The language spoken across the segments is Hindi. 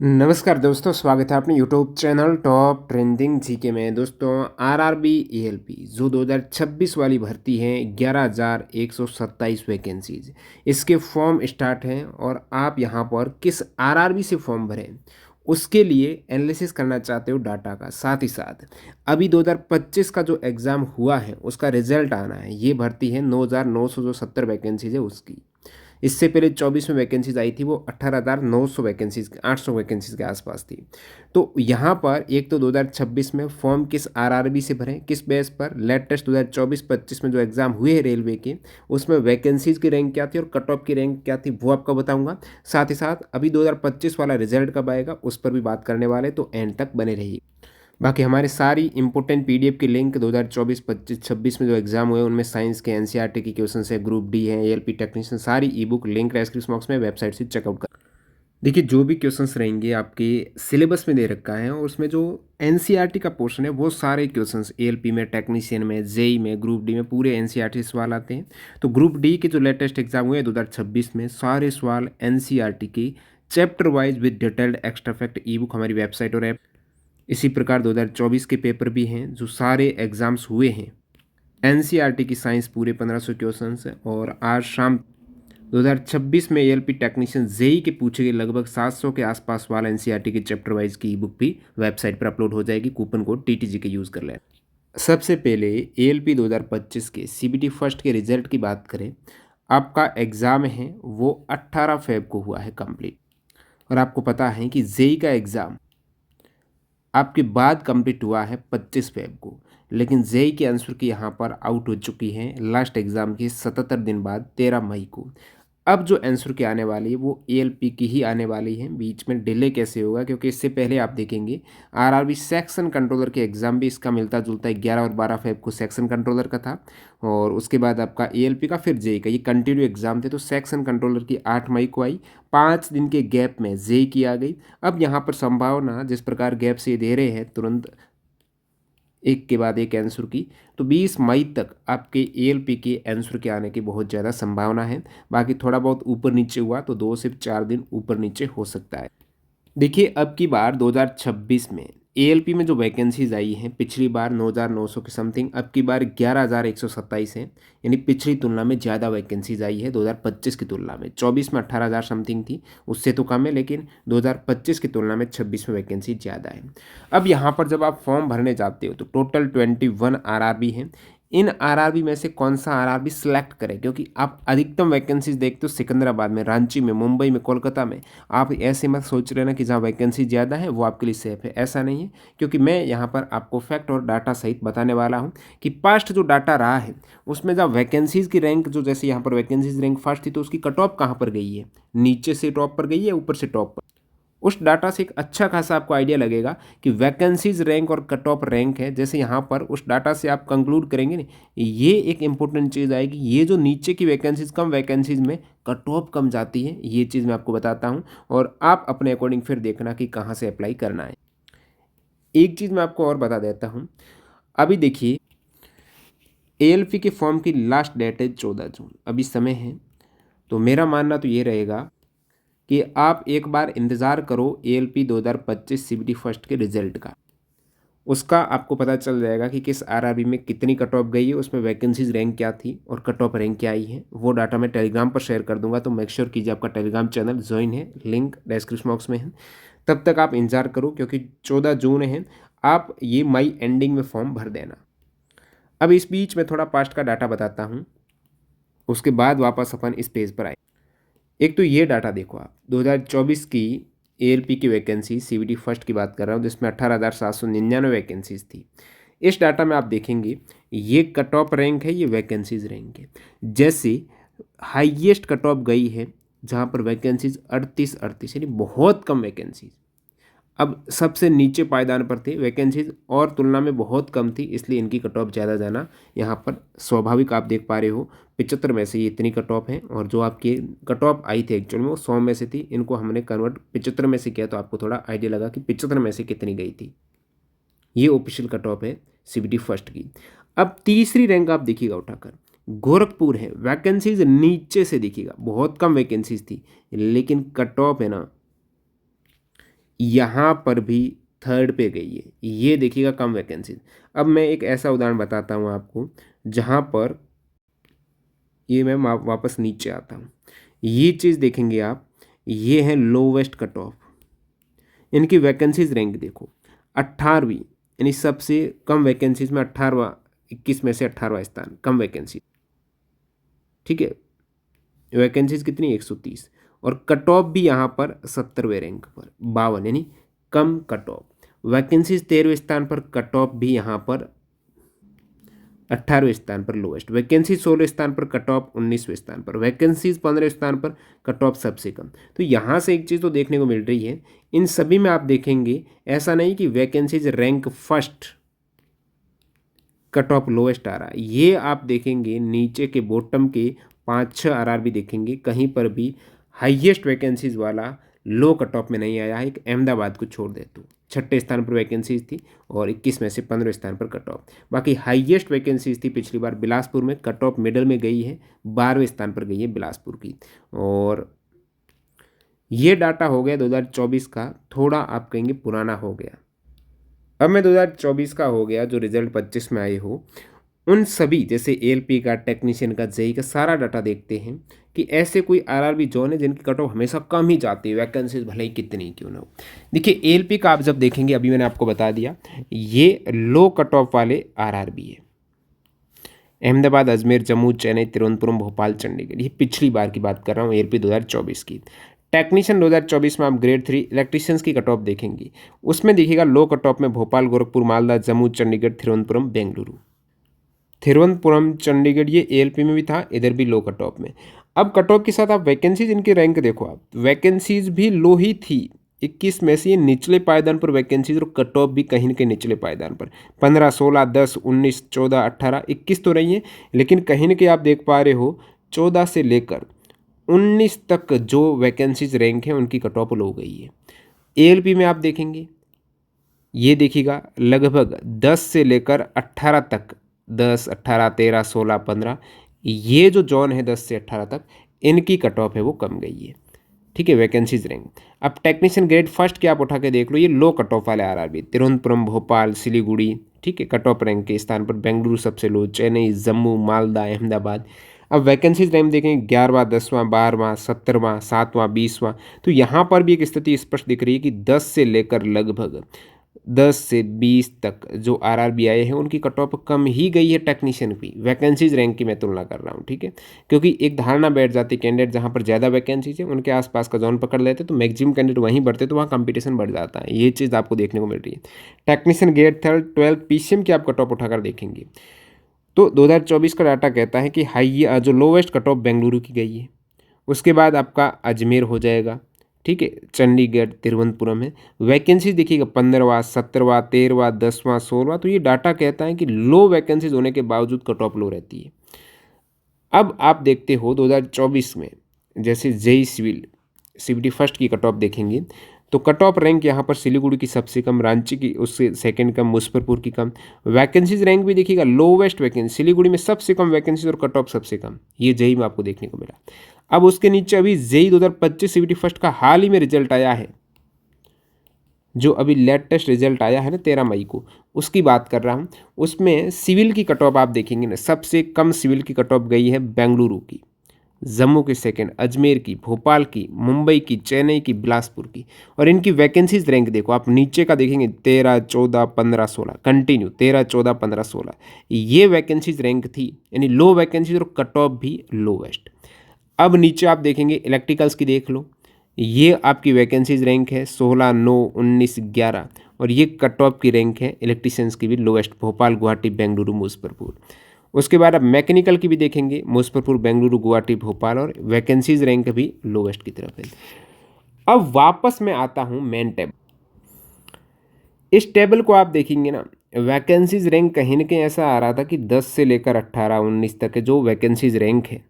नमस्कार दोस्तों, स्वागत है अपने YouTube channel top trending GK में। दोस्तों, आरआरबी एएलपी जो 2026 वाली भर्ती है, 11,127 वैकेंसीज, इसके फॉर्म स्टार्ट हैं और आप यहां पर किस आरआरबी से फॉर्म भरें उसके लिए एनालिसिस करना चाहते हो डाटा का। साथ ही साथ अभी 2025 का जो एग्ज़ाम हुआ है उसका रिजल्ट आना है। ये भर्ती है 9,970 वैकेंसीज है उसकी। इससे पहले 24 में वैकेंसीज आई थी, वो 18,900 वैकेंसीज 800 वैकेंसीज के आसपास थी। तो यहाँ पर एक तो 2026 में फॉर्म किस आरआरबी से भरें, किस बेस पर लेटेस्ट 2024-25 में जो एग्ज़ाम हुए हैं रेलवे के, उसमें वैकेंसीज की रैंक क्या थी और कट ऑफ की रैंक क्या थी, वो आपको बताऊंगा। साथ ही साथ अभी 2025 वाला रिजल्ट कब आएगा उस पर भी बात करने वाले, तो एंड तक बने रहिए। बाकी हमारे सारी इंपॉर्टेंट पीडीएफ की लिंक 2024, 25, 26 में जो एग्जाम हुए उनमें साइंस के एनसीईआरटी की क्वेश्चन है, ग्रुप डी है, एएलपी टेक्नीशियन, सारी ई बुक लिंक डिस्क्रिप्शन बॉक्स में वेबसाइट से चेकआउट कर। देखिए, जो भी क्वेश्चंस रहेंगे आपके सिलेबस में दे रखा है और उसमें जो एनसीईआरटी का पोर्शन है वो सारे क्वेश्चंस एएलपी में, टेक्नीशियन में, जेई में, ग्रुप डी में पूरे एनसीईआरटी सवाल आते हैं। तो ग्रुप डी के जो लेटेस्ट एग्जाम हुए 2026 में, सारे सवाल एनसीईआरटी के chapter wise with detailed extra fact E book हमारी वेबसाइट और ऐप। इसी प्रकार 2024 के पेपर भी हैं जो सारे एग्ज़ाम्स हुए हैं। एनसीईआरटी की साइंस पूरे 1500 क्वेश्चंस हैं और आज शाम 2026 में एएलपी टेक्नीशियन जेई के पूछे गए लगभग 700 के आसपास वाला एनसीईआरटी की चैप्टर वाइज की ई बुक भी वेबसाइट पर अपलोड हो जाएगी। कूपन कोड टीटीजी के यूज़ कर लें। सबसे पहले एएलपी 2025 के सीबीटी फर्स्ट के रिजल्ट की बात करें। आपका एग्ज़ाम है वो 18 फेब को हुआ है कंप्लीट, और आपको पता है कि जेई का एग्ज़ाम आपके बाद कंप्लीट हुआ है 25 फेब को। लेकिन जेई के आंसर की यहाँ पर आउट हो चुकी हैं लास्ट एग्ज़ाम के 77 दिन बाद 13 मई को। अब जो आंसर की आने वाली है वो एएलपी की ही आने वाली है। बीच में डिले कैसे होगा, क्योंकि इससे पहले आप देखेंगे आरआरबी सेक्शन कंट्रोलर के एग्ज़ाम भी इसका मिलता जुलता 11 और 12 फेब को सेक्शन कंट्रोलर का था, और उसके बाद आपका एएलपी का फिर जेई का, ये कंटिन्यू एग्ज़ाम थे। तो सेक्शन कंट्रोलर की 8 मई को आई, 5 दिन के गैप में जेई की आ गई। अब यहाँ पर संभावना जिस प्रकार गैप से दे रहे हैं तुरंत एक के बाद एक आंसर की, तो 20 मई तक आपके एएलपी के आंसर के आने की बहुत ज़्यादा संभावना है। बाकी थोड़ा बहुत ऊपर नीचे हुआ तो 2 से 4 दिन ऊपर नीचे हो सकता है। देखिए, अब की बार 2026 में एएलपी में जो वैकेंसीज आई हैं, पिछली बार 9,900 के समथिंग, अब की बार 11,127 हैं। यानी पिछली तुलना में ज़्यादा वैकेंसीज आई है 2025 की तुलना में। 24 में 18,000 समथिंग थी, उससे तो कम है, लेकिन 2025 की तुलना में 26 में वैकेंसी ज़्यादा है। अब यहाँ पर जब आप फॉर्म भरने जाते हो तो टोटल 21 आरआरबी हैं। इन आरआरबी में से कौन सा आरआरबी सिलेक्ट करें, क्योंकि आप अधिकतम वैकेंसीज देखते हो सिकंदराबाद में, रांची में, मुंबई में, कोलकाता में। आप ऐसे मत सोच रहे ना कि जहाँ वैकेंसी ज़्यादा है वो आपके लिए सेफ है, ऐसा नहीं है। क्योंकि मैं यहाँ पर आपको फैक्ट और डाटा सहित बताने वाला हूँ कि पास्ट जो डाटा रहा है उसमें जहाँ वैकेंसीज़ की रैंक, जो जैसे यहाँ पर वैकेंसीज रैंक फर्स्ट थी तो उसकी कट ऑफ कहाँ पर गई है, नीचे से टॉप पर गई है, ऊपर से टॉप पर। उस डाटा से एक अच्छा खासा आपको आइडिया लगेगा कि वैकेंसीज रैंक और कट ऑफ रैंक है। जैसे यहाँ पर उस डाटा से आप कंक्लूड करेंगे ना, ये एक इंपॉर्टेंट चीज़ आएगी। ये जो नीचे की वैकेंसीज, कम वैकेंसीज में कट ऑफ कम जाती है, ये चीज़ मैं आपको बताता हूँ, और आप अपने अकॉर्डिंग फिर देखना कि कहाँ से अप्लाई करना है। एक चीज़ मैं आपको और बता देता हूँ। अभी देखिए, एएलपी के फॉर्म की लास्ट डेट है 14 जून, अभी समय है। तो मेरा मानना तो ये रहेगा कि आप एक बार इंतज़ार करो एएलपी 2025 सीबीटी फर्स्ट के रिजल्ट का। उसका आपको पता चल जाएगा कि किस आरआरबी में कितनी कट ऑफ गई है, उसमें वैकेंसीज रैंक क्या थी और कट ऑफ रैंक क्या आई है। वो डाटा मैं टेलीग्राम पर शेयर कर दूंगा, तो मेक श्योर कीजिए आपका टेलीग्राम चैनल ज्वाइन है, लिंक डिस्क्रिप्शन बॉक्स में है। तब तक आप इंतज़ार करो, क्योंकि 14 जून है। आप ये मई एंडिंग में फॉर्म भर देना। अब इस बीच में थोड़ा पास्ट का डाटा बताता हूँ, उसके बाद वापस अपन इस पेज पर आए। एक तो ये डाटा देखो आप, 2024 की एएलपी की वैकेंसी सीबीटी फर्स्ट की बात कर रहा हूँ, जिसमें 18,799 वैकेंसीज थी। इस डाटा में आप देखेंगे ये कट ऑफ रैंक है, ये वैकेंसीज रैंक है। जैसे हाईएस्ट कट ऑफ गई है जहाँ पर वैकेंसीज 38 यानी बहुत कम वैकेंसीज। अब सबसे नीचे पायदान पर थे, वैकेंसीज और तुलना में बहुत कम थी, इसलिए इनकी कट ऑफ ज़्यादा जाना यहाँ पर स्वाभाविक। आप देख पा रहे हो 75 में से ये इतनी कट ऑफ है, और जो आपकी कट ऑफ आई थी एक्चुअल में वो 100 में से थी। इनको हमने कन्वर्ट 75 में से किया, तो आपको थोड़ा आइडिया लगा कि 75 में से कितनी गई थी। ये ऑफिशियल कट ऑफ है सीबीटी फर्स्ट की। अब तीसरी रैंक आप देखिएगा उठाकर, गोरखपुर है। वैकेंसीज नीचे से देखिएगा, बहुत कम वैकेंसीज थी, लेकिन कट ऑफ है ना यहाँ पर भी थर्ड पे गई है, ये देखिएगा कम वैकेंसीज। अब मैं एक ऐसा उदाहरण बताता हूँ आपको जहाँ पर ये मैं वापस नीचे आता हूँ, ये चीज़ देखेंगे आप, ये है लोवेस्ट कट ऑफ, इनकी वैकेंसीज रैंक देखो 18वीं, यानी सबसे कम वैकेंसीज में 18वां, 21 में से 18वां स्थान कम वैकेंसी। ठीक है, वैकेंसीज कितनी 130, और कट ऑफ भी यहाँ पर 70वें रैंक पर 52, यानी कम कट ऑफ। वैकेंसीज 13वें स्थान पर, कट ऑफ भी यहाँ पर 18वें स्थान पर लोएस्ट। वैकेंसी 16वें स्थान पर, कट ऑफ 19वें स्थान पर। वैकेंसीज 15वें स्थान पर, कट ऑफ सबसे कम। तो यहाँ से एक चीज़ तो देखने को मिल रही है, इन सभी में आप देखेंगे ऐसा नहीं कि vacancies rank first, cut off lowest आ रहा है। ये आप देखेंगे नीचे के बॉटम के 5-6 आरआरबी देखेंगे, कहीं पर भी हाईएस्ट वैकेंसीज वाला लो कट ऑफ में नहीं आया है। एक अहमदाबाद को छोड़ दे तो 6ठे स्थान पर वैकेंसीज थी और 21 में से 15वें स्थान पर कट ऑफ। बाकी हाईएस्ट वैकेंसीज थी पिछली बार बिलासपुर में, कट ऑफ मिडल में गई है, 12वें स्थान पर गई है बिलासपुर की। और ये डाटा हो गया 2024 का, थोड़ा आप कहेंगे पुराना हो गया। अब मैं 2024 का हो गया जो रिजल्ट 25 में आए हो, उन सभी जैसे एएलपी का, टेक्नीशियन का, जेई का सारा डाटा देखते हैं कि ऐसे कोई आरआरबी जोन है जिनकी कट ऑफ हमेशा कम ही जाती है, वैकेंसीज भले ही कितनी क्यों ना हो। देखिए एएलपी का आप जब देखेंगे, अभी मैंने आपको बता दिया, ये लो कट ऑफ वाले आरआरबी है। अहमदाबाद, अजमेर, जम्मू, चेन्नई, तिरुवनंतपुरम, भोपाल, चंडीगढ़, ये पिछली बार की बात कर रहा हूँ, एएलपी 2024 की। टेक्नीशियन 2024 में आप ग्रेड 3 इलेक्ट्रीशियंस की कट ऑफ देखेंगे, उसमें देखिएगा लो कट ऑफ में भोपाल, गोरखपुर, मालदा, जम्मू, चंडीगढ़, तिरुवनंतपुरम, बेंगलुरु। तिरुवनंतपुरम, चंडीगढ़ ये एएलपी में भी था, इधर भी लो कट ऑफ में। अब कट ऑफ के साथ आप वैकेंसीज इनकी रैंक देखो, आप वैकेंसीज भी लो ही थी, 21 में से ये निचले पायदान पर वैकेंसीज, और कट ऑफ भी कहीं न कहीं निचले पायदान पर 15, 16, 10, 19, 14, 18, 21 तो रही है, लेकिन कहीं न कहीं आप देख पा रहे हो 14 से लेकर 19 तक जो वैकेंसीज रैंक है उनकी कट ऑफ लो गई है। एएलपी में आप देखेंगे, ये देखिएगा लगभग 10 से लेकर 18 तक, 10, 18, 13, 16, 15, ये जो जोन है 10 से 18 तक, इनकी कट ऑफ है वो कम गई है। ठीक है, वैकेंसीज रैंक। अब टेक्नीशियन ग्रेड फर्स्ट के आप उठा के देख लो, ये लो कट ऑफ वाले आरआरबी, तिरुवनंतपुरम, भोपाल, सिलीगुड़ी। ठीक है, कट ऑफ रैंक के स्थान पर बेंगलुरु सबसे लो, चेन्नई, जम्मू, मालदा, अहमदाबाद। अब वैकेंसीज रैंक देखें 11वां, 10वां, 12वां, 17वां, 7वां, 20वां। तो यहाँ पर भी एक स्थिति स्पष्ट दिख रही है कि 10 से लेकर लगभग 10 से 20 तक जो आरआरबी आए हैं उनकी कट ऑफ कम ही गई है टेक्नीशियन की, वैकेंसीज रैंक की मैं तुलना कर रहा हूँ। ठीक है, क्योंकि एक धारणा बैठ जाती है, कैंडिडेट जहाँ पर ज़्यादा वैकेंसीज है उनके आसपास का जोन पकड़ लेते तो मैक्सिमम कैंडिडेट वहीं बढ़ते, तो वहाँ कंपटीशन बढ़ जाता है। ये चीज़ आपको देखने को मिल रही है। टेक्नीशियन ग्रेड 3, 12 पीसीएम की आप कट ऑफ उठाकर देखेंगे तो 2024 का डाटा कहता है कि हाई जो लोवेस्ट कट ऑफ बेंगलुरु की गई है, उसके बाद आपका अजमेर हो जाएगा। ठीक है, चंडीगढ़, तिरुवनंतपुरम है। वैकेंसी देखिएगा 15वां, 17वां, 13वां, 10वां, 16वां। तो ये डाटा कहता है कि लो वैकेंसीज होने के बावजूद कट ऑफ लो रहती है। अब आप देखते हो 2024 में जैसे जेई सिविल, सीबीटी फर्स्ट की कट ऑफ देखेंगे तो कट ऑफ रैंक यहाँ पर सिलीगुड़ी की सबसे कम, रांची की उससे सेकंड कम, मुजफ्फरपुर की कम। वैकेंसीज रैंक भी देखिएगा लोवेस्ट वैकेंसी सिलीगुड़ी में सबसे कम वैकेंसीज और कट ऑफ सबसे कम, ये जेई में आपको देखने को मिला। अब उसके नीचे अभी जेई 2025 सीबीटी फर्स्ट का हाल ही में रिजल्ट आया है, जो अभी लेटेस्ट रिजल्ट आया है ना 13 मई को, उसकी बात कर रहा हूँ। उसमें सिविल की कट ऑफ आप देखेंगे ना, सबसे कम सिविल की कट ऑफ गई है बेंगलुरु की, जम्मू की सेकंड, अजमेर की, भोपाल की, मुंबई की, चेन्नई की, बिलासपुर की। और इनकी वैकेंसीज रैंक देखो आप, नीचे का देखेंगे 13, 14, 15, 16 कंटिन्यू 13, 14, 15, 16 ये वैकेंसीज रैंक थी, यानी लो वैकेंसीज और कट ऑफ भी लोवेस्ट। अब नीचे आप देखेंगे इलेक्ट्रिकल्स की देख लो, ये आपकी वैकेंसीज रैंक है 16, 9, 19, 11, और ये कट ऑफ की रैंक है इलेक्ट्रीशियंस की भी लोवेस्ट, भोपाल, गुवाहाटी, बेंगलुरु, मुजफ्फरपुर। उसके बाद अब मैकेनिकल की भी देखेंगे, मुजफ्फरपुर, बेंगलुरु, गुवाहाटी, भोपाल, और वैकेंसीज रैंक भी लोवेस्ट की तरफ है। अब वापस मैं आता हूँ मेन टेबल, इस टेबल को आप देखेंगे ना, वैकेंसीज रैंक कहीं ना कहीं ऐसा आ रहा था कि 10 से लेकर 18, 19 तक के जो वैकेंसीज रैंक है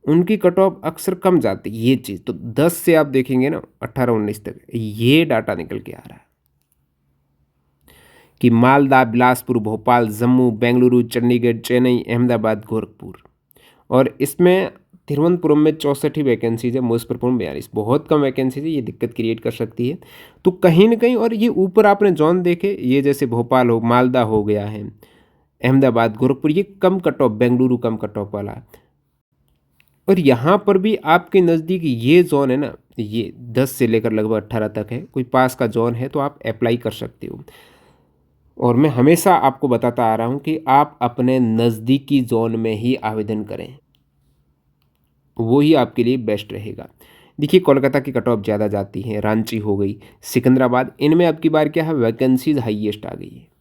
उनकी कट ऑफ अक्सर कम जाती है। ये चीज़ तो 10 से आप देखेंगे ना 18, 19 तक, ये डाटा निकल के आ रहा है कि मालदा, बिलासपुर, भोपाल, जम्मू, बेंगलुरु, चंडीगढ़, चेन्नई, अहमदाबाद, गोरखपुर। और इसमें तिरुवनंतपुरम में 64 ही वैकेंसीज है, मुजफ्फरपुर में 42, बहुत कम वैकेंसीज है, ये दिक्कत क्रिएट कर सकती है। तो कहीं ना कहीं, और ये ऊपर आपने जोन देखे, ये जैसे भोपाल हो, मालदा हो गया है, अहमदाबाद, गोरखपुर, ये कम कट ऑफ, बेंगलुरु कम कट ऑफ वाला। और यहाँ पर भी आपके नज़दीक ये जोन है ना, ये 10 से लेकर लगभग 18 तक है, कोई पास का जोन है तो आप अप्लाई कर सकते हो। और मैं हमेशा आपको बताता आ रहा हूँ कि आप अपने नज़दीकी जोन में ही आवेदन करें, वो ही आपके लिए बेस्ट रहेगा। देखिए, कोलकाता की कट ऑफ ज़्यादा जाती है, रांची हो गई, सिकंदराबाद, इनमें अब की बार क्या है, वैकेंसीज हाईएस्ट आ गई है।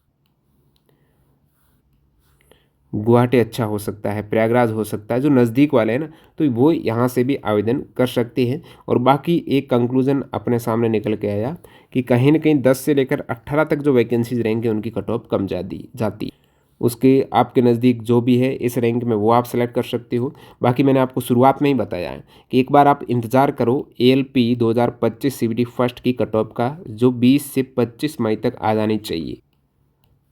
गुवाहाटी अच्छा हो सकता है, प्रयागराज हो सकता है, जो नज़दीक वाले हैं ना, तो वो यहाँ से भी आवेदन कर सकते हैं। और बाकी एक कंक्लूज़न अपने सामने निकल के आया कि कहीं ना कहीं 10 से लेकर 18 तक जो वैकेंसीज रहेंगे उनकी कट ऑफ कम जाती। उसके आपके नज़दीक जो भी है इस रैंक में वो आप सेलेक्ट कर सकते हो। बाकी मैंने आपको शुरुआत में ही बताया है कि एक बार आप इंतज़ार करो ALP 2025 CBT फर्स्ट की कट ऑफ का, जो 20 से 25 मई तक आ जानी चाहिए।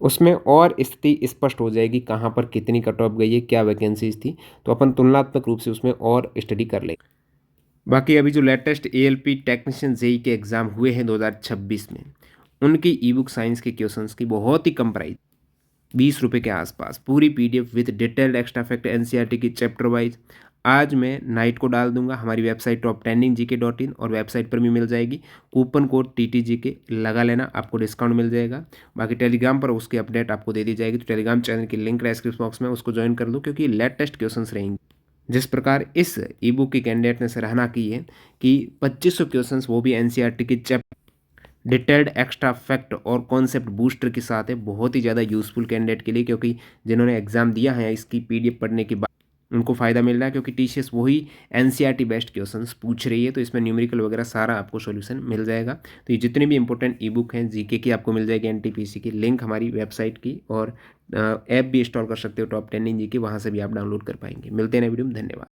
उसमें और स्थिति स्पष्ट हो जाएगी, कहाँ पर कितनी कट ऑफ गई है, क्या वैकेंसीज थी, तो अपन तुलनात्मक रूप से उसमें और स्टडी कर लेंगे। बाकी अभी जो लेटेस्ट ALP टेक्नीशियन जेई के एग्ज़ाम हुए हैं 2026 में, उनकी ई बुक साइंस के क्वेश्चंस की बहुत ही कम प्राइस, 20 रुपये के आसपास, पूरी PDF with detailed extra fact NCERT की चैप्टर वाइज, आज मैं नाइट को डाल दूंगा हमारी वेबसाइट toptrendinggk.in, और वेबसाइट पर भी मिल जाएगी। कूपन कोड TTGK लगा लेना, आपको डिस्काउंट मिल जाएगा। बाकी टेलीग्राम पर उसकी अपडेट आपको दे दी जाएगी, तो टेलीग्राम चैनल की लिंक डिस्क्रिप्शन बॉक्स में, उसको ज्वाइन कर दो, क्योंकि लेटेस्ट क्वेश्चंस रहेंगे। जिस प्रकार इस ई बुक की कैंडिडेट ने सराहना की है कि 2500 क्वेश्चंस, वो भी NCERT की चैप्टर डिटेल्ड एक्स्ट्रा फैक्ट और कॉन्सेप्ट बूस्टर के साथ है, बहुत ही ज़्यादा यूज़फुल कैंडिडेट के लिए, क्योंकि जिन्होंने एग्जाम दिया है इसकी PDF पढ़ने के बाद उनको फ़ायदा मिल रहा है, क्योंकि TCS वही NCERT बेस्ड क्वेश्चंस पूछ रही है, तो इसमें न्यूमेरिकल वगैरह सारा आपको सॉल्यूशन मिल जाएगा। तो ये जितने भी इंपॉर्टेंट ई बुक हैं GK की आपको मिल जाएगी, NTPC की, लिंक हमारी वेबसाइट की, और ऐप भी इंस्टॉल कर सकते हो टॉप 10 इन GK, वहाँ से भी आप डाउनलोड कर पाएंगे। मिलते हैं नए वीडियो में, धन्यवाद।